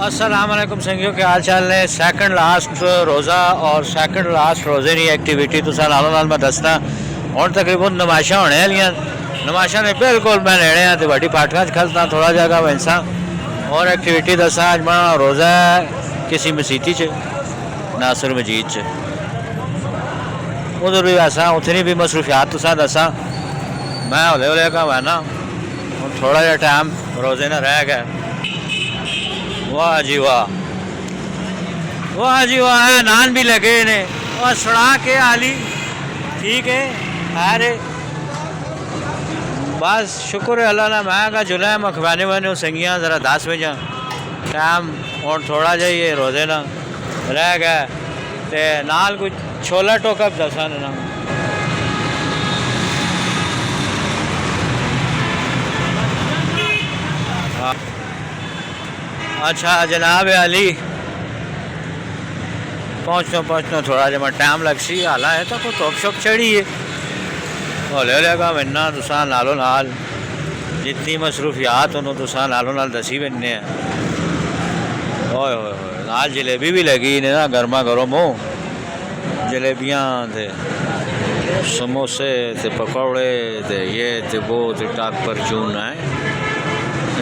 अस्सलाम वालेकुम संगियों के हाल चाल ने सैकंड लास्ट रोज़ा और सैकंड लास्ट रोज़े की एक्टिविटी तुसा नालों नाल मैं दसना हुण तकरीबन नमाशा होने वालियां नमाशा ने बिल्कुल मैं लेने हैं तो वड्डी पाठकां च खलता थोड़ा जगह वैसा और एक्टिविटी दसा अज मैं रोज़ा है किसी मसीती च नासर मजीद च उधर भी वैसा उतनी भी मसरूफियात तुसा दसा मैं हौले हौले का वैना हुण थोड़ा जहा टाइम रोज़े ना रह गया। वाह जी वाह, वाह जी वाह है नान भी लगे ने और सड़ा के आली ठीक है अरे बस शुक्र है अल्लाह ना मैं का जुला मखबाने बने संगियाँ ज़रा 10 बजे टाइम और थोड़ा जाइए रोज़े ना रह गया ते नाल कुछ छोला टोका दसा ना अच्छा जनाब अली पहुँचना थोड़ा जमा टाइम लग सी आला है तो कोई तोप शोक चढ़ी है हौले हौले का बनना तुसा नालों नाल जितनी मसरूफियात उन्होंने तुसा नालों नाल दसी बनने ओए होए होए नाल जलेबी भी लगी ने ना गर्मा गर्म हो जलेबियाँ थे समोसे थे पकौड़े थे ये थे वो थे टाक पर चून है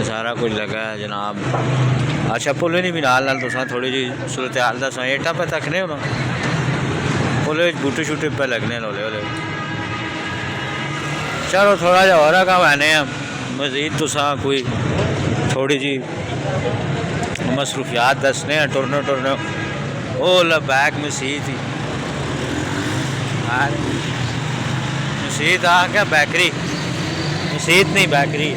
सारा कुछ लगा है जनाब। अच्छा पुल नहीं भी नाल तुसा थोड़ी जी सूरत हाल दसा एटा पे तकने हो पुल बूटे शूटे पे लगने हौले हौले चलो थोड़ा जहा और का आने मजीद तुसा कोई थोड़ी जी मसरूफियात दसने हैं टुरने टुरने ओ लबैक मसीत ही मसीत आ क्या बैकरी मसीत नहीं बैकरी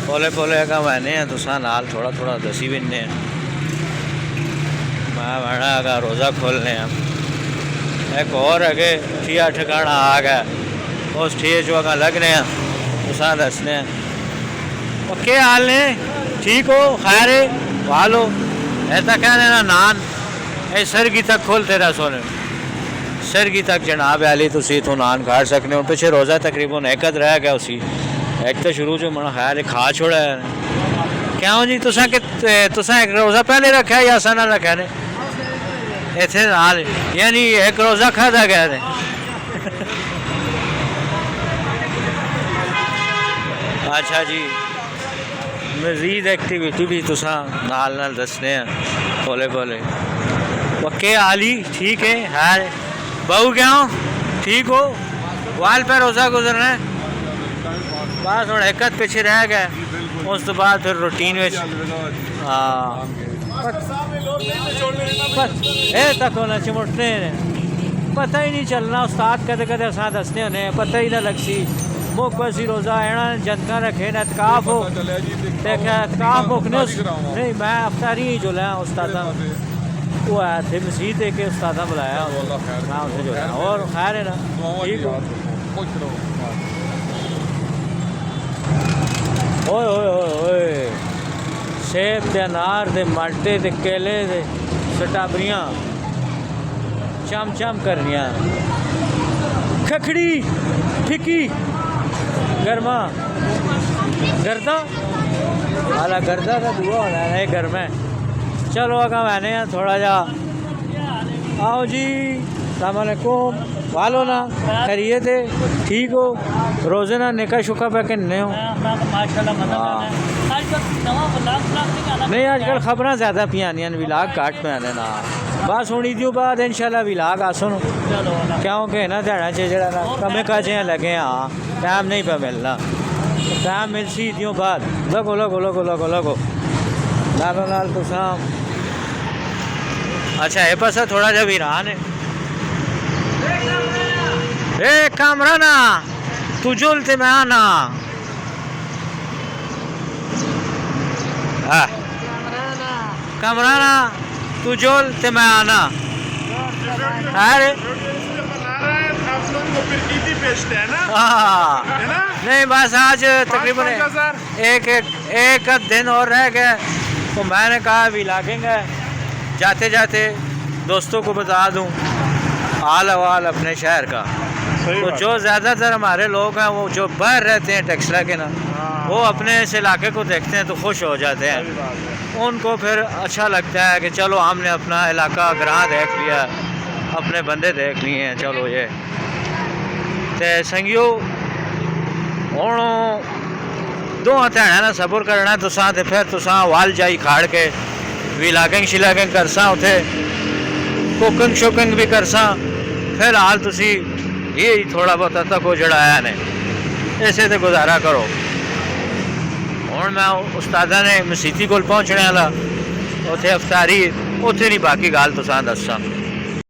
पोले पोले का मैंने हैं तुसा नाल थोड़ा थोड़ा दसी बिनने मैं बड़ा का रोज़ा खोलने हम एक और अगे ठिया ठिकाना आ गया उस ठिए चुका लगने हैं तुसा दसने ओके हाल ने ठीक हो खैर वालो ऐसा कहने ना नान ए सरगी तक खोलते रह सोने सरगी तक जनाब आली तुसी तो नान खा सकने हो पिछले रोज़ा तकरीबन एक रह गया उसी एक तो शुरू से मना ख्याल खा छोड़ा है क्यों जी तुसा कि तुसा एक रोज़ा पहले रखा है या सना रखा ने इतने नाल यानी एक रोज़ा खादा गया ने अच्छा जी मजीद एक्टिविटी भी तुसा नाल नाल दसने हैं बोले बोले ओके आली ठीक है हार बहू क्या हो ठीक हो वाल पर रोज़ा गुजरना है बस हम एक पिछे रह गए उस तो बाद फिर रूटीन हाँ तक होना चिमुटने पता ही नहीं चलना उस्ताद कदे कदे असा दसने होने पता ही ना लगसी मुख बसी रोज़ा आना जनता रखे ना एतकाफ हो देखा एतकाफ मुकने नहीं मैं अफ्तारी ही जो लिया उस्ताद वो आया थे मसीत के उस्ताद बुलाया मैं उनसे जो और खैर है ना ठीक हो ओए ओए ओए ओए सेब दे अनार दे माल्टे दे केले दे स्ट्रॉबेरियां चम चम करनियां खखड़ी फिकी गर्मा गर्दा आला गर्दा का दुआ होना है घर में चलो आगा मैंने थोड़ा जा आओ जी सलामकुम वालो ना खैरिए थे ठीक हो रोज़े ना निका शुका पे किन्ने हो नहीं आजकल खबर ज़्यादा पियानियां विलाग काट पे आने ना बस हूँ ईदियों बाद इंशाल्लाह विलाग आसन क्योंकि ना ध्याड़ा च जरा कमे काजे लगे हाँ टाइम नहीं पे मिलना टाइम मिल सी ईदियों बाद लगो लगो लगो लगो लगो लालो लाल तो शाम अच्छा ये पासा थोड़ा जा वीरान है ए कामराना तू जुलते में आना कामराना तू जुलते में आना अरे नहीं बस आज तकरीबन एक दिन और रह गए तो मैंने कहा अभी लागेंगे जाते जाते दोस्तों को बता दूं हाल अवाल अपने शहर का तो जो ज़्यादातर हमारे लोग हैं वो जो बाहर रहते हैं टेक्सला के ना वो अपने इस इलाके को देखते हैं तो खुश हो जाते हैं। उनको फिर अच्छा लगता है कि चलो हमने अपना इलाका ग्रां देख लिया, अपने बंदे देख लिए हैं, चलो ये ते संगियो हूँ दो ध्यान ना सबर करना तुसा ते फिर तुसा वाल जाई खाड़ के विलागिंग शिलागिंग करसा उथे कुकिंग शुकिंग भी करसा फिर हाल तुसी ये थोड़ा बहुत तक को जड़ाया ने ऐसे तो गुजारा करो। हूँ मैं उस्तादा ने मसीती को पहुँचने वाला उथे अफतारी उथे नहीं बाकी गाल तुसा दसा।